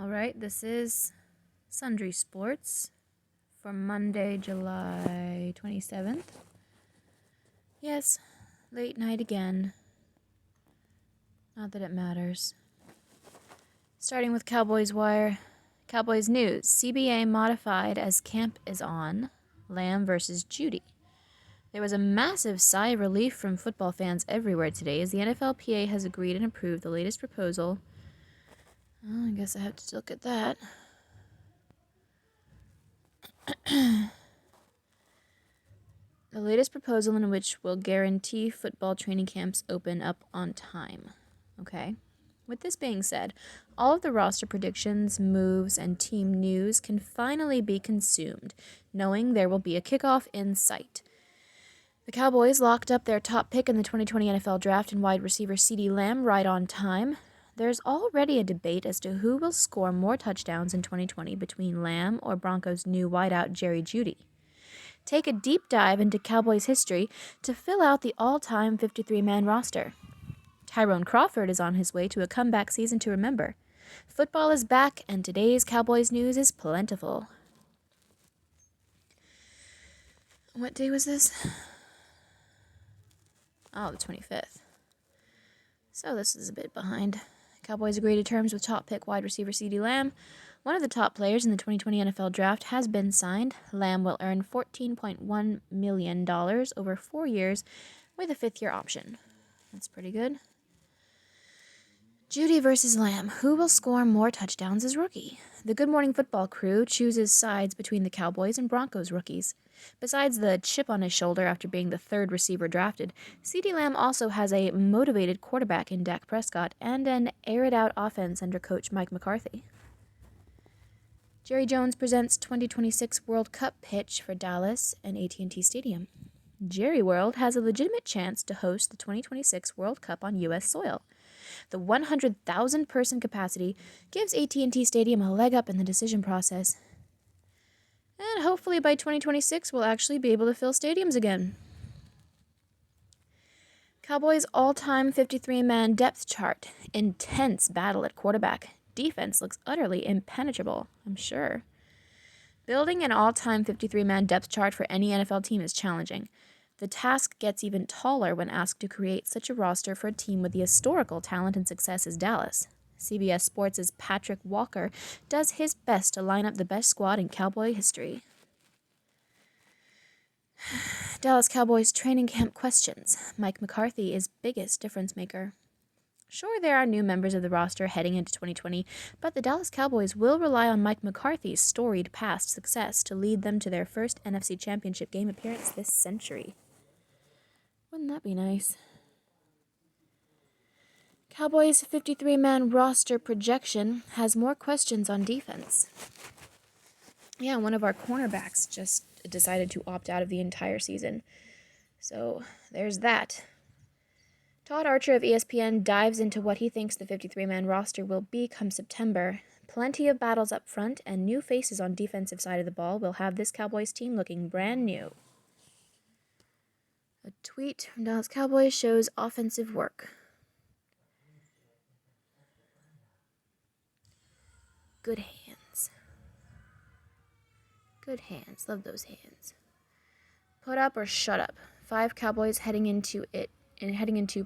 Alright, this is Sundry Sports for Monday, July 27th. Yes, late night again. Not that it matters. Starting with Cowboys Wire. Cowboys News. CBA modified as camp is on. Lamb versus Judy. There was a massive sigh of relief from football fans everywhere today as the NFLPA has agreed and approved the latest proposal. Oh, I guess I have to look at that. The latest proposal in which will guarantee football training camps open up on time. Okay. With this being said, all of the roster predictions, moves, and team news can finally be consumed, knowing there will be a kickoff in sight. The Cowboys locked up their top pick in the 2020 NFL Draft in wide receiver CeeDee Lamb right on time. There's already a debate as to who will score more touchdowns in 2020 between Lamb or Broncos' new wideout Jerry Jeudy. Take a deep dive into Cowboys history to fill out the all-time 53-man roster. Tyrone Crawford is on his way to a comeback season to remember. Football is back, and today's Cowboys news is plentiful. What day was this? Oh, the 25th. So this is a bit behind. Cowboys agree to terms with top pick wide receiver CeeDee Lamb. One of the top players in the 2020 NFL Draft has been signed. Lamb will earn $14.1 million over 4 years with a fifth-year option. That's pretty good. Jeudy versus Lamb. Who will score more touchdowns as rookie? The Good Morning Football crew chooses sides between the Cowboys and Broncos rookies. Besides the chip on his shoulder after being the third receiver drafted, CeeDee Lamb also has a motivated quarterback in Dak Prescott and an air-it-out offense under coach Mike McCarthy. Jerry Jones presents 2026 World Cup pitch for Dallas and AT&T Stadium. Jerry World has a legitimate chance to host the 2026 World Cup on U.S. soil. The 100,000-person capacity gives AT&T Stadium a leg up in the decision process. And hopefully by 2026, we'll actually be able to fill stadiums again. Cowboys' all-time 53-man depth chart. Intense battle at quarterback. Defense looks utterly impenetrable, I'm sure. Building an all-time 53-man depth chart for any NFL team is challenging. The task gets even taller when asked to create such a roster for a team with the historical talent and success as Dallas. CBS Sports' Patrick Walker does his best to line up the best squad in Cowboy history. Dallas Cowboys training camp questions. Mike McCarthy is biggest difference maker. Sure, there are new members of the roster heading into 2020, but the Dallas Cowboys will rely on Mike McCarthy's storied past success to lead them to their first NFC Championship game appearance this century. Wouldn't that be nice? Cowboys' 53-man roster projection has more questions on defense. Yeah, one of our cornerbacks just decided to opt out of the entire season. So, there's that. Todd Archer of ESPN dives into what he thinks the 53-man roster will be come September. Plenty of battles up front and new faces on defensive side of the ball will have this Cowboys team looking brand new. A tweet from Dallas Cowboys shows offensive work. Good hands. Good hands. Love those hands. Put up or shut up. 5 Cowboys heading into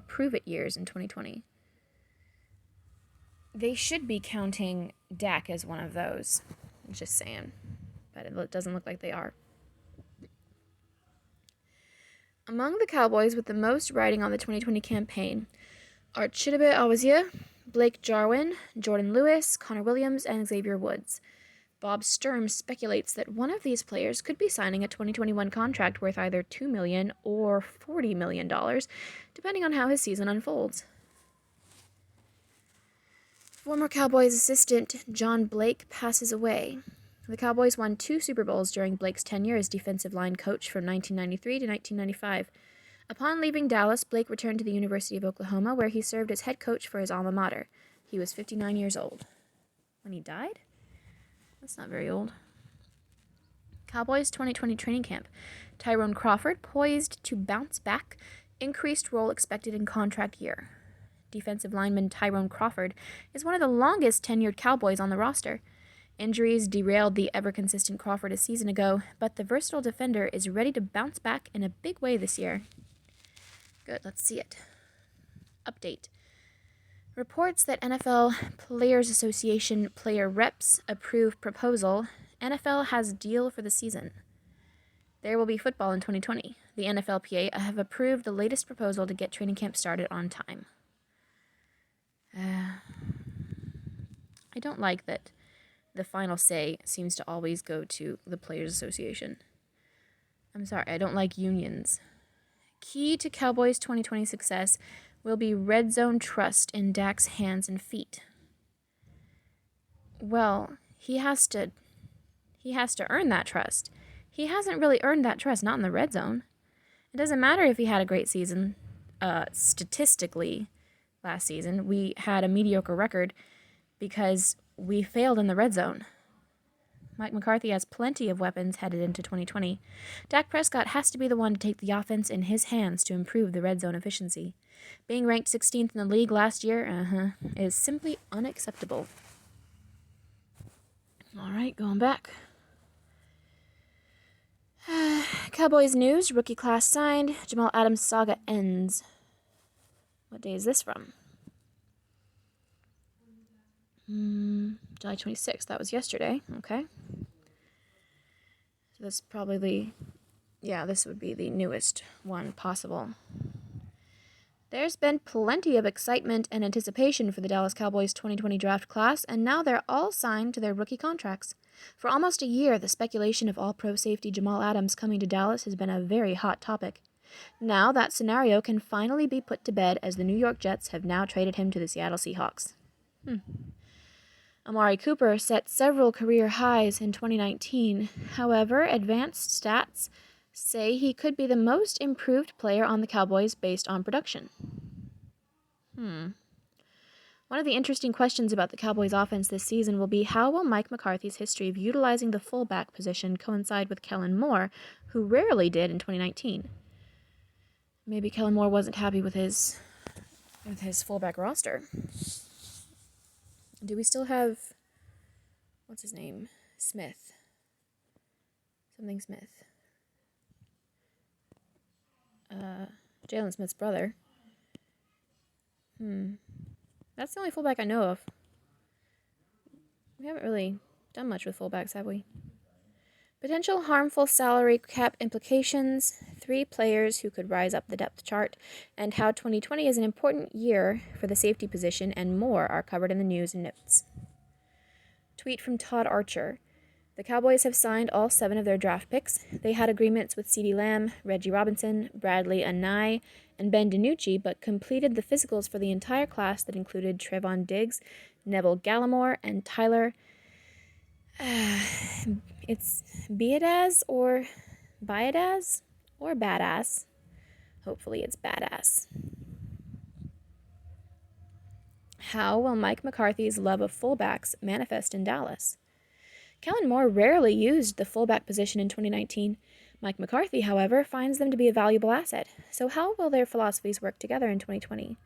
prove-it years in 2020. They should be counting Dak as one of those. I'm just saying. But it doesn't look like they are. Among the Cowboys with the most riding on the 2020 campaign are Chidobe Awuzie, Blake Jarwin, Jordan Lewis, Connor Williams, and Xavier Woods. Bob Sturm speculates that one of these players could be signing a 2021 contract worth either $2 million or $40 million, depending on how his season unfolds. Former Cowboys assistant John Blake passes away. The Cowboys won 2 Super Bowls during Blake's tenure as defensive line coach from 1993 to 1995. Upon leaving Dallas, Blake returned to the University of Oklahoma, where he served as head coach for his alma mater. He was 59 years old. When he died? That's not very old. Cowboys 2020 training camp. Tyrone Crawford poised to bounce back. Increased role expected in contract year. defensive lineman Tyrone Crawford is one of the longest tenured Cowboys on the roster. Injuries derailed the ever-consistent Crawford a season ago, but the versatile defender is ready to bounce back in a big way this year. Good, let's see it. Update. Reports that NFL Players Association player reps approve proposal. NFL has deal for the season. There will be football in 2020. The NFLPA have approved the latest proposal to get training camp started on time. I don't like that the final say seems to always go to the Players Association. I'm sorry, I don't like unions. Key to Cowboys' 2020 success will be red zone trust in Dak's hands and feet. Well, he has to earn that trust. He hasn't really earned that trust, not in the red zone. It doesn't matter if he had a great season. Statistically, last season, we had a mediocre record because we failed in the red zone. Mike McCarthy has plenty of weapons headed into 2020. Dak Prescott has to be the one to take the offense in his hands to improve the red zone efficiency. Being ranked 16th in the league last year, is simply unacceptable. All right, going back. Cowboys news, rookie class signed, Jamal Adams saga ends. What day is this from? July 26th, that was yesterday, okay. So that's probably this would be the newest one possible. There's been plenty of excitement and anticipation for the Dallas Cowboys 2020 draft class, and now they're all signed to their rookie contracts. For almost a year, the speculation of all-pro safety Jamal Adams coming to Dallas has been a very hot topic. Now that scenario can finally be put to bed as the New York Jets have now traded him to the Seattle Seahawks. Amari Cooper set several career highs in 2019. However, advanced stats say he could be the most improved player on the Cowboys based on production. One of the interesting questions about the Cowboys' offense this season will be how will Mike McCarthy's history of utilizing the fullback position coincide with Kellen Moore, who rarely did in 2019. Maybe Kellen Moore wasn't happy with his fullback roster. Do we still have, what's his name? Smith. Something Smith. Jalen Smith's brother. That's the only fullback I know of. We haven't really done much with fullbacks, have we? Potential harmful salary cap implications, 3 players who could rise up the depth chart, and how 2020 is an important year for the safety position, and more are covered in the news and notes. Tweet from Todd Archer. The Cowboys have signed all 7 of their draft picks. They had agreements with CeeDee Lamb, Reggie Robinson, Bradley Anae, and Ben DiNucci, but completed the physicals for the entire class that included Trevon Diggs, Neville Gallimore, and Tyler. It's Biadasz or Biadasz or Badass. Hopefully it's Badass. How will Mike McCarthy's love of fullbacks manifest in Dallas? Kellen Moore rarely used the fullback position in 2019. Mike McCarthy, however, finds them to be a valuable asset. So how will their philosophies work together in 2020?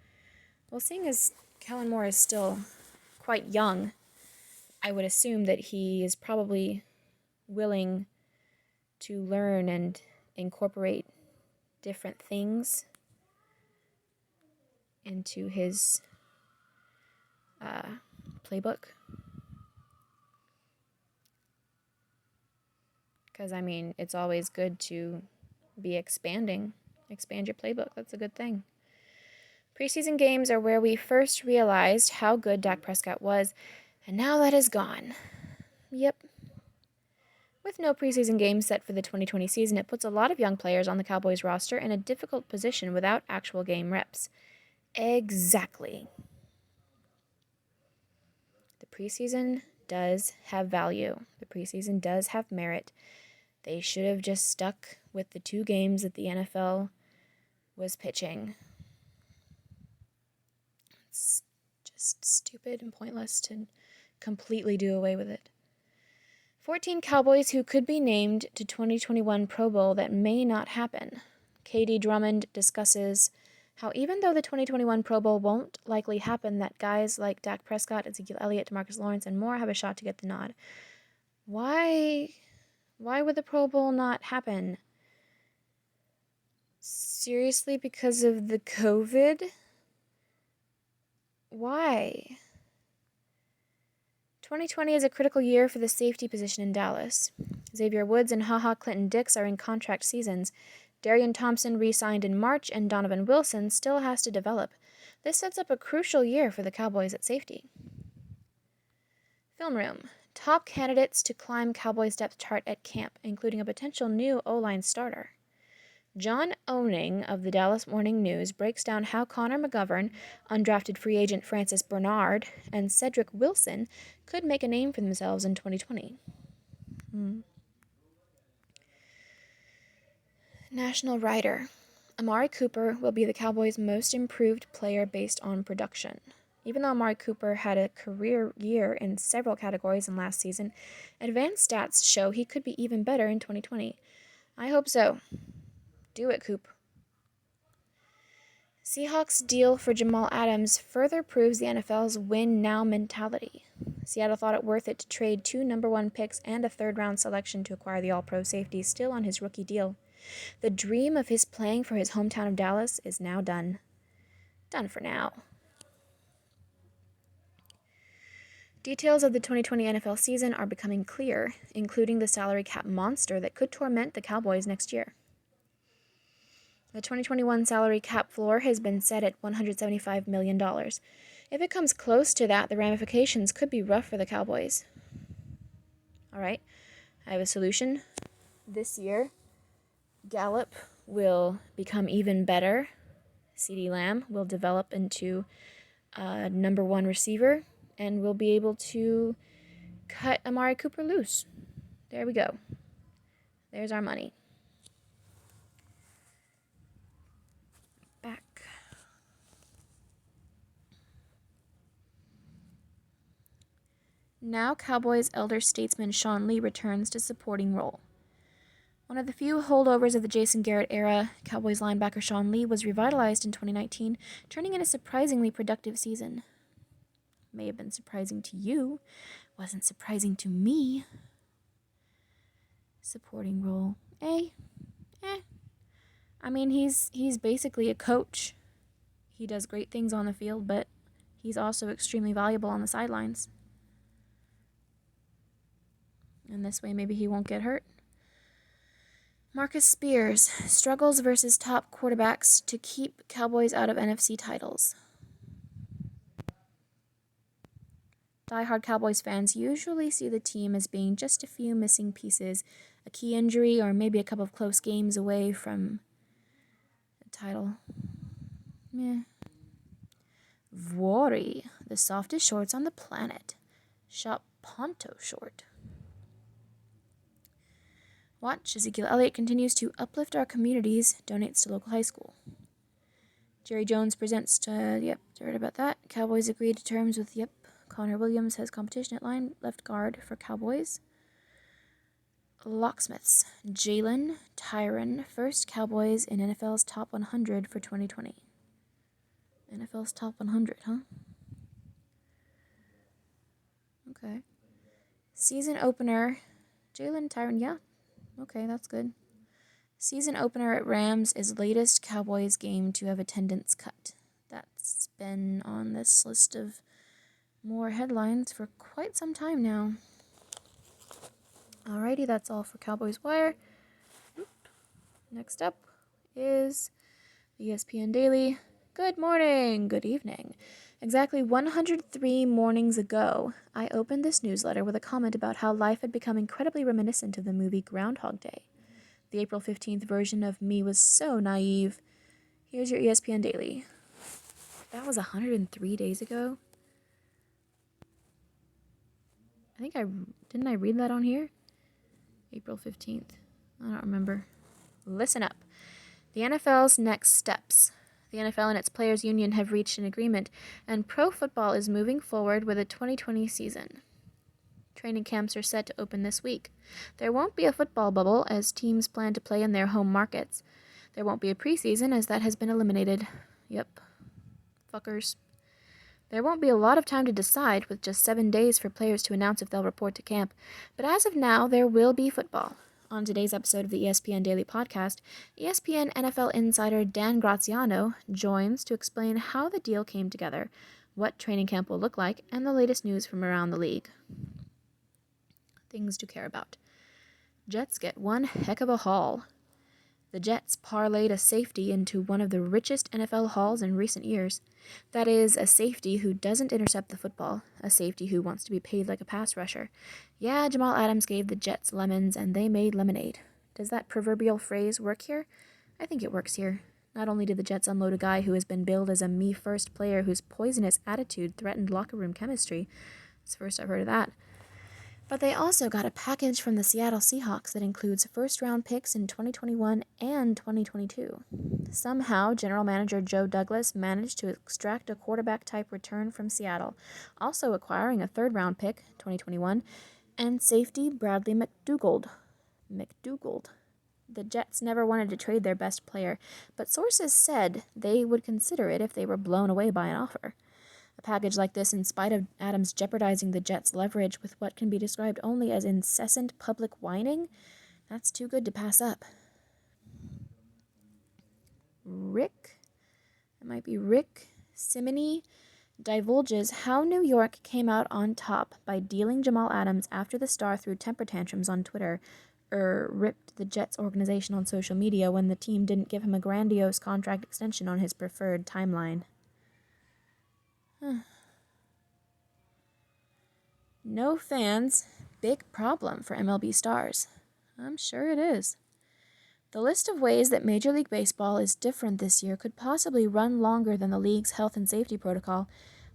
Well, seeing as Kellen Moore is still quite young, I would assume that he is probably willing to learn and incorporate different things into his playbook. Because, I mean, it's always good to be expand your playbook. That's a good thing. Preseason games are where we first realized how good Dak Prescott was, and now that is gone. Yep. With no preseason games set for the 2020 season, it puts a lot of young players on the Cowboys roster in a difficult position without actual game reps. Exactly. The preseason does have value. The preseason does have merit. They should have just stuck with the 2 games that the NFL was pitching. It's just stupid and pointless to completely do away with it. 14 Cowboys who could be named to 2021 Pro Bowl that may not happen. Katie Drummond discusses how even though the 2021 Pro Bowl won't likely happen, that guys like Dak Prescott, Ezekiel Elliott, DeMarcus Lawrence, and more have a shot to get the nod. Why would the Pro Bowl not happen? Seriously, because of the COVID? Why? 2020 is a critical year for the safety position in Dallas. Xavier Woods and HaHa Clinton-Dix are in contract seasons. Darian Thompson re-signed in March, and Donovan Wilson still has to develop. This sets up a crucial year for the Cowboys at safety. Film room. Top candidates to climb Cowboys depth chart at camp, including a potential new O-line starter. John Owning of the Dallas Morning News breaks down how Connor McGovern, undrafted free agent Francis Bernard, and Cedric Wilson could make a name for themselves in 2020. National writer. Amari Cooper will be the Cowboys' most improved player based on production. Even though Amari Cooper had a career year in several categories in last season, advanced stats show he could be even better in 2020. I hope so. Do it, Coop. Seahawks' deal for Jamal Adams further proves the NFL's win-now mentality. Seattle thought it worth it to trade 2 number-1 picks and a third-round selection to acquire the All-Pro safety still on his rookie deal. The dream of his playing for his hometown of Dallas is now done. Done for now. Details of the 2020 NFL season are becoming clear, including the salary cap monster that could torment the Cowboys next year. The 2021 salary cap floor has been set at $175 million. If it comes close to that, the ramifications could be rough for the Cowboys. All right, I have a solution. This year, Gallup will become even better. CeeDee Lamb will develop into a number 1 receiver, and we'll be able to cut Amari Cooper loose. There we go. There's our money. Back. Now Cowboys elder statesman Sean Lee returns to supporting role. One of the few holdovers of the Jason Garrett era, Cowboys linebacker Sean Lee was revitalized in 2019, turning in a surprisingly productive season. May have been surprising to you, wasn't surprising to me. Supporting role. I mean, he's basically a coach. He does great things on the field, but he's also extremely valuable on the sidelines. And this way, maybe he won't get hurt. Marcus Spears struggles versus top quarterbacks to keep Cowboys out of NFC titles. Die-hard Cowboys fans usually see the team as being just a few missing pieces, a key injury, or maybe a couple of close games away from the title. Meh. Vori, the softest shorts on the planet. Shop Ponto short. Watch, Ezekiel Elliott continues to uplift our communities, donates to local high school. Jerry Jones presents to, read about that. Cowboys agreed to terms with, Connor Williams has competition at line left guard for Cowboys. Locksmiths, Jalen Tyron, first Cowboys in NFL's top 100 for 2020. NFL's top 100, huh? Okay. Season opener, Jalen Tyron, okay, that's good. Season opener at Rams is latest Cowboys game to have attendance cut. That's been on this list of more headlines for quite some time now. Alrighty, that's all for Cowboys Wire. Next up is ESPN Daily. Good morning, good evening. Exactly 103 mornings ago, I opened this newsletter with a comment about how life had become incredibly reminiscent of the movie Groundhog Day. The April 15th version of me was so naive. Here's your ESPN Daily. That was 103 days ago? Didn't I read that on here? April 15th. I don't remember. Listen up. The NFL's next steps. The NFL and its players' union have reached an agreement, and pro football is moving forward with a 2020 season. Training camps are set to open this week. There won't be a football bubble, as teams plan to play in their home markets. There won't be a preseason, as that has been eliminated. Yep. Fuckers. There won't be a lot of time to decide, with just 7 days for players to announce if they'll report to camp, but as of now, there will be football. On today's episode of the ESPN Daily Podcast, ESPN NFL insider Dan Graziano joins to explain how the deal came together, what training camp will look like, and the latest news from around the league. Things to care about. Jets get one heck of a haul. The Jets parlayed a safety into one of the richest NFL hauls in recent years. That is, a safety who doesn't intercept the football, a safety who wants to be paid like a pass rusher. Yeah, Jamal Adams gave the Jets lemons and they made lemonade. Does that proverbial phrase work here? I think it works here. Not only did the Jets unload a guy who has been billed as a me-first player whose poisonous attitude threatened locker room chemistry. It's the first I've heard of that. But they also got a package from the Seattle Seahawks that includes first-round picks in 2021 and 2022. Somehow, general manager Joe Douglas managed to extract a quarterback-type return from Seattle, also acquiring a third-round pick, 2021, and safety Bradley McDougald. The Jets never wanted to trade their best player, but sources said they would consider it if they were blown away by an offer. A package like this, in spite of Adams jeopardizing the Jets' leverage with what can be described only as incessant public whining, that's too good to pass up. Rick Simony divulges how New York came out on top by dealing Jamal Adams after the star threw temper tantrums on Twitter, ripped the Jets organization on social media when the team didn't give him a grandiose contract extension on his preferred timeline. No fans, big problem for MLB stars. I'm sure it is. The list of ways that Major League Baseball is different this year could possibly run longer than the league's health and safety protocol,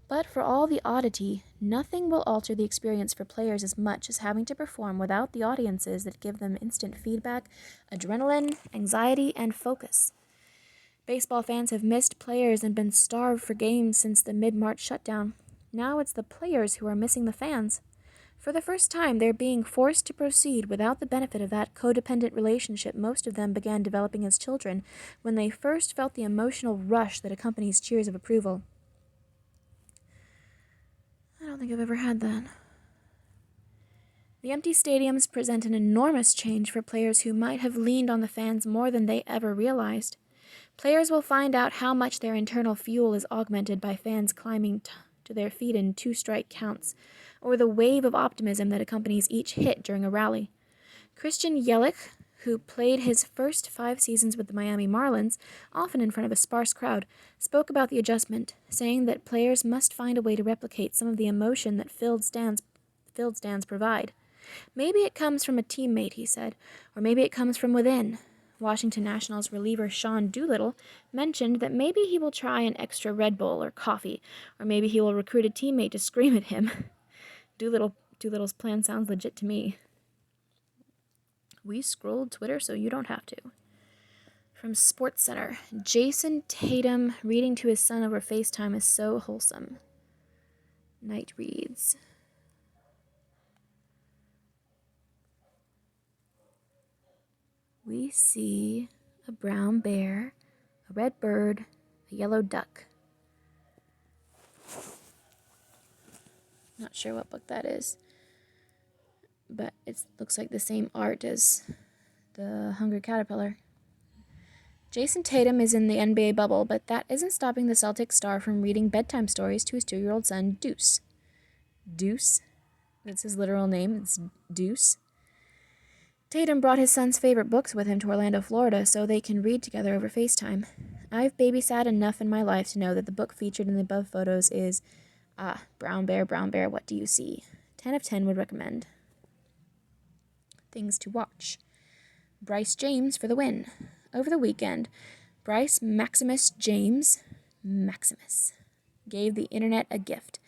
but for all the oddity, nothing will alter the experience for players as much as having to perform without the audiences that give them instant feedback, adrenaline, anxiety, and focus. Baseball fans have missed players and been starved for games since the mid-March shutdown. Now it's the players who are missing the fans. For the first time, they're being forced to proceed without the benefit of that codependent relationship most of them began developing as children when they first felt the emotional rush that accompanies cheers of approval. I don't think I've ever had that. The empty stadiums present an enormous change for players who might have leaned on the fans more than they ever realized. Players will find out how much their internal fuel is augmented by fans climbing to their feet in 2-strike counts, or the wave of optimism that accompanies each hit during a rally. Christian Yelich, who played his first 5 seasons with the Miami Marlins, often in front of a sparse crowd, spoke about the adjustment, saying that players must find a way to replicate some of the emotion that filled stands provide. Maybe it comes from a teammate, he said, or maybe it comes from within. Washington Nationals reliever Sean Doolittle mentioned that maybe he will try an extra Red Bull or coffee, or maybe he will recruit a teammate to scream at him. Doolittle's plan sounds legit to me. We scrolled Twitter so you don't have to. From SportsCenter, Jason Tatum reading to his son over FaceTime is so wholesome. Night reads. We see a brown bear, a red bird, a yellow duck. Not sure what book that is, but it looks like the same art as the Hungry Caterpillar. Jason Tatum is in the NBA bubble, but that isn't stopping the Celtics star from reading bedtime stories to his 2-year-old son, Deuce. Deuce? That's his literal name. It's Deuce. Tatum brought his son's favorite books with him to Orlando, Florida, so they can read together over FaceTime. I've babysat enough in my life to know that the book featured in the above photos is, brown bear, what do you see? 10 of 10 would recommend. Things to watch. Bryce James for the win. Over the weekend, Bryce Maximus James, gave the internet a gift.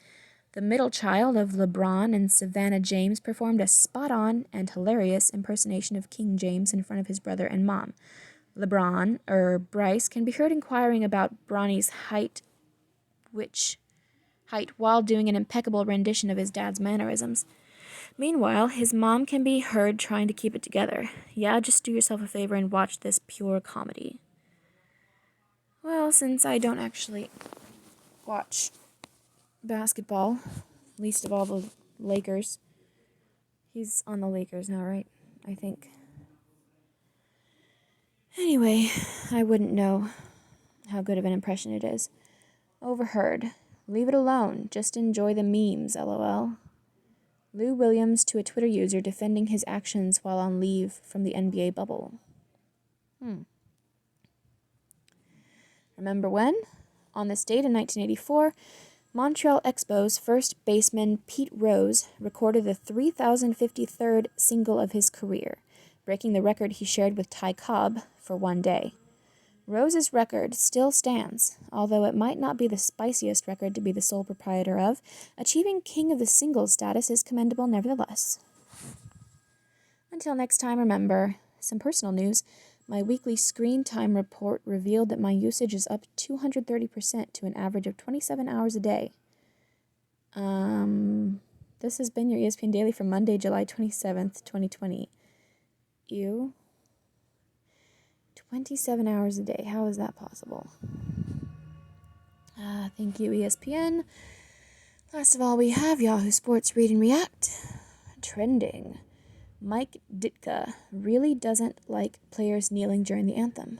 The middle child of LeBron and Savannah James performed a spot-on and hilarious impersonation of King James in front of his brother and mom. Bryce, can be heard inquiring about Bronny's height while doing an impeccable rendition of his dad's mannerisms. Meanwhile, his mom can be heard trying to keep it together. Yeah, just do yourself a favor and watch this pure comedy. Well, since I don't actually watch basketball, least of all the Lakers. He's on the Lakers now, right? I think. Anyway, I wouldn't know how good of an impression it is. Overheard. Leave it alone. Just enjoy the memes, lol. Lou Williams to a Twitter user defending his actions while on leave from the NBA bubble. Remember when? On this date in 1984, Montreal Expos first baseman Pete Rose recorded the 3,053rd single of his career, breaking the record he shared with Ty Cobb for one day. Rose's record still stands, although it might not be the spiciest record to be the sole proprietor of. Achieving king of the singles status is commendable nevertheless. Until next time, remember, some personal news. My weekly screen time report revealed that my usage is up 230% to an average of 27 hours a day. This has been your ESPN Daily for Monday, July 27th, 2020. Ew. 27 hours a day. How is that possible? Thank you, ESPN. Last of all, we have Yahoo Sports Read and React. Trending. Mike Ditka really doesn't like players kneeling during the anthem.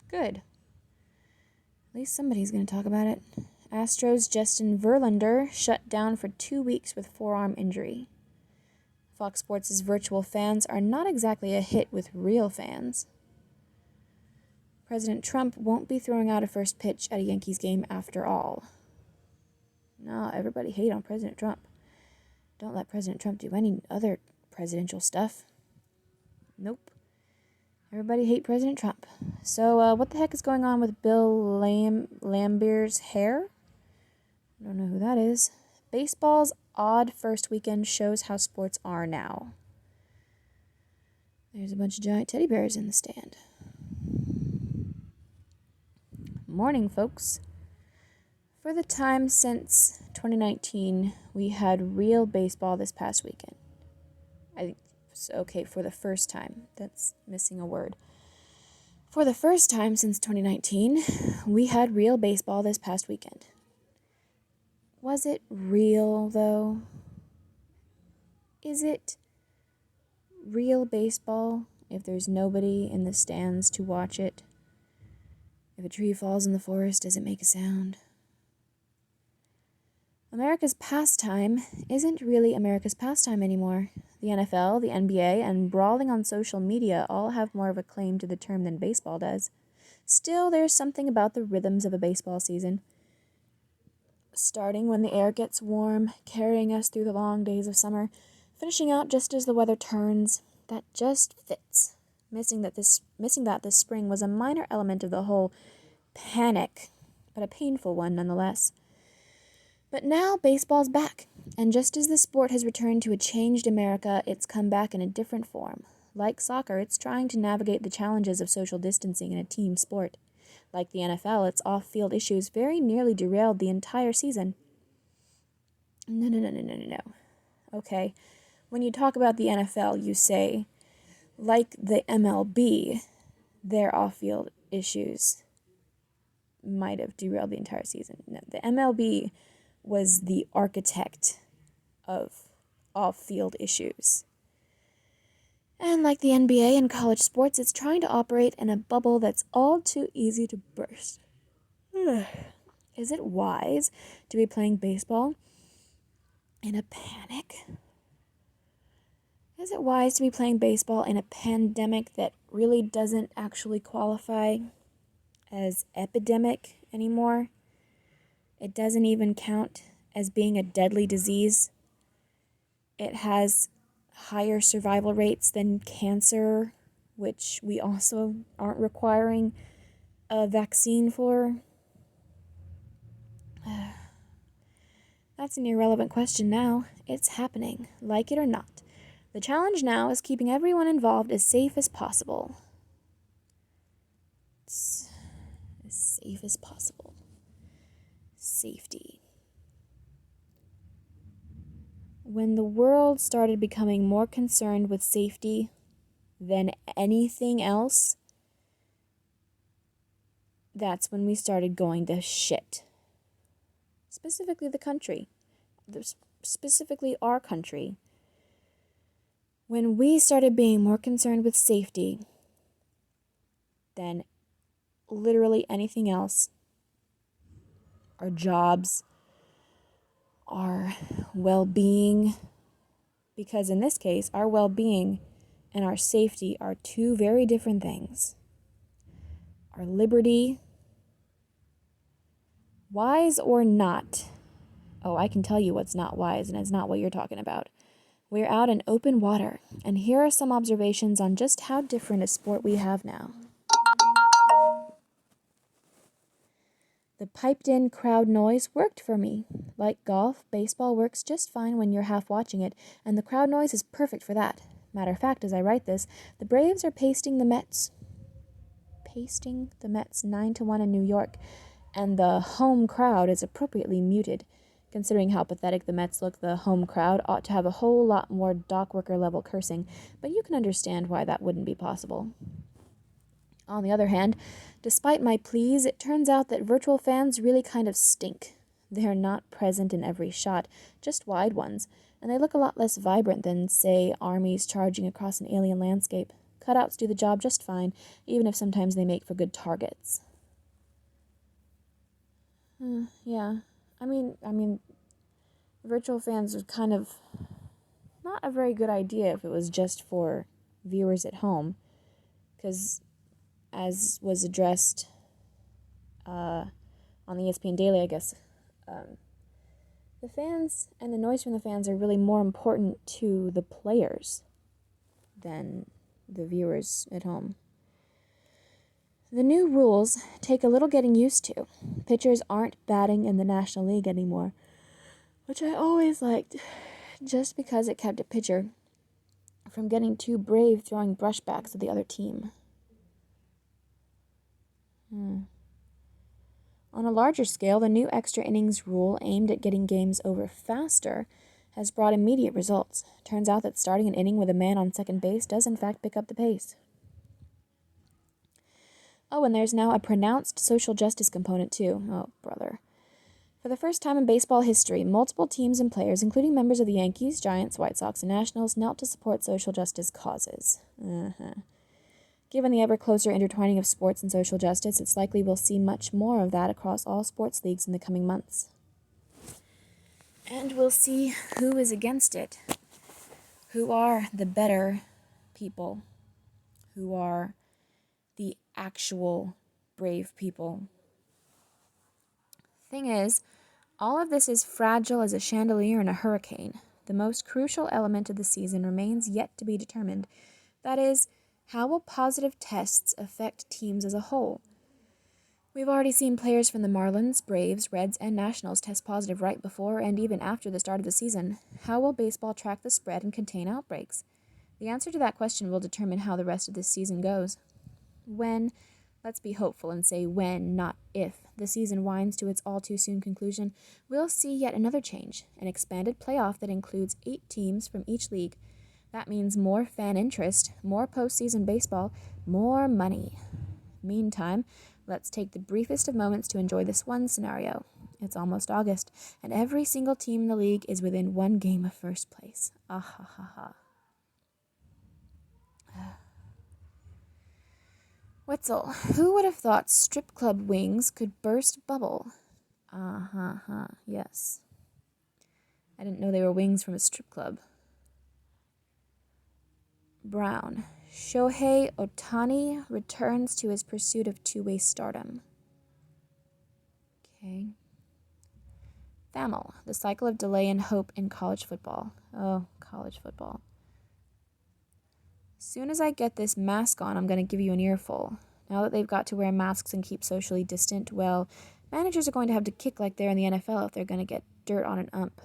Good. At least somebody's going to talk about it. Astros' Justin Verlander shut down for 2 weeks with forearm injury. Fox Sports' virtual fans are not exactly a hit with real fans. President Trump won't be throwing out a first pitch at a Yankees game after all. No, everybody hate on President Trump. Don't let President Trump do any other presidential stuff. Nope. Everybody hate President Trump. So, what the heck is going on with Bill Lambert's hair? I don't know who that is. Baseball's odd first weekend shows how sports are now. There's a bunch of giant teddy bears in the stand. Morning, folks. For the time since 2019, we had real baseball this past weekend. For the first time. That's missing a word. For the first time since 2019, we had real baseball this past weekend. Was it real, though? Is it real baseball if there's nobody in the stands to watch it? If a tree falls in the forest, does it make a sound? America's pastime isn't really America's pastime anymore. The NFL, the NBA, and brawling on social media all have more of a claim to the term than baseball does. Still, there's something about the rhythms of a baseball season. Starting when the air gets warm, carrying us through the long days of summer, finishing out just as the weather turns, that just fits. Missing that this spring was a minor element of the whole panic, but a painful one nonetheless. But now baseball's back, and just as the sport has returned to a changed America, it's come back in a different form. Like soccer, it's trying to navigate the challenges of social distancing in a team sport. Like the NFL, its off-field issues very nearly derailed the entire season. No. Okay, when you talk about the NFL, you say, like the MLB, their off-field issues might have derailed the entire season. No, the MLB was the architect of off-field issues. And like the NBA and college sports, it's trying to operate in a bubble that's all too easy to burst. Is it wise to be playing baseball in a panic? Is it wise to be playing baseball in a pandemic that really doesn't actually qualify as epidemic anymore? It doesn't even count as being a deadly disease. It has higher survival rates than cancer, which we also aren't requiring a vaccine for. That's an irrelevant question now. It's happening, like it or not. The challenge now is keeping everyone involved as safe as possible. It's as safe as possible. Safety. When the world started becoming more concerned with safety than anything else, that's when we started going to shit. Specifically the country. Specifically our country. When we started being more concerned with safety than literally anything else, our jobs, our well-being, because in this case, our well-being and our safety are two very different things. Our liberty, wise or not, oh, I can tell you what's not wise, and it's not what you're talking about. We're out in open water, and here are some observations on just how different a sport we have now. The piped-in crowd noise worked for me. Like golf, baseball works just fine when you're half watching it, and the crowd noise is perfect for that. Matter of fact, as I write this, the Braves are pasting the Mets 9-1 in New York, and the home crowd is appropriately muted. Considering how pathetic the Mets look, the home crowd ought to have a whole lot more dock worker level cursing, but you can understand why that wouldn't be possible. On the other hand, despite my pleas, it turns out that virtual fans really kind of stink. They're not present in every shot, just wide ones, and they look a lot less vibrant than, say, armies charging across an alien landscape. Cutouts do the job just fine, even if sometimes they make for good targets. Yeah. I mean, virtual fans are kind of not a very good idea if it was just for viewers at home, because as was addressed on the ESPN Daily, I guess, the fans and the noise from the fans are really more important to the players than the viewers at home. The new rules take a little getting used to. Pitchers aren't batting in the National League anymore, which I always liked, just because it kept a pitcher from getting too brave throwing brushbacks at the other team. On a larger scale, the new extra innings rule aimed at getting games over faster has brought immediate results. Turns out that starting an inning with a man on second base does in fact pick up the pace. Oh, and there's now a pronounced social justice component too. Oh, brother. For the first time in baseball history, multiple teams and players, including members of the Yankees, Giants, White Sox, and Nationals, knelt to support social justice causes. Given the ever-closer intertwining of sports and social justice, it's likely we'll see much more of that across all sports leagues in the coming months. And we'll see who is against it. Who are the better people? Who are the actual brave people? Thing is, all of this is fragile as a chandelier in a hurricane. The most crucial element of the season remains yet to be determined. That is, how will positive tests affect teams as a whole? We've already seen players from the Marlins, Braves, Reds, and Nationals test positive right before and even after the start of the season. How will baseball track the spread and contain outbreaks? The answer to that question will determine how the rest of this season goes. When, let's be hopeful and say when, not if, the season winds to its all-too-soon conclusion, we'll see yet another change, an expanded playoff that includes 8 teams from each league. That means more fan interest, more postseason baseball, more money. Meantime, let's take the briefest of moments to enjoy this one scenario. It's almost August, and every single team in the league is within 1 game of first place. Ah ha ha ha. Wetzel, who would have thought strip club wings could burst bubble? Yes. I didn't know they were wings from a strip club. Brown, Shohei Ohtani returns to his pursuit of two-way stardom. Okay. Thamel, the cycle of delay and hope in college football. Oh, college football. Soon as I get this mask on, I'm going to give you an earful. Now that they've got to wear masks and keep socially distant, well, managers are going to have to kick like they're in the NFL if they're going to get dirt on an ump.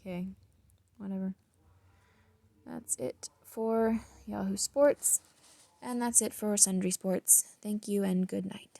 Okay, whatever. That's it for Yahoo Sports, and that's it for Sundry Sports. Thank you and good night.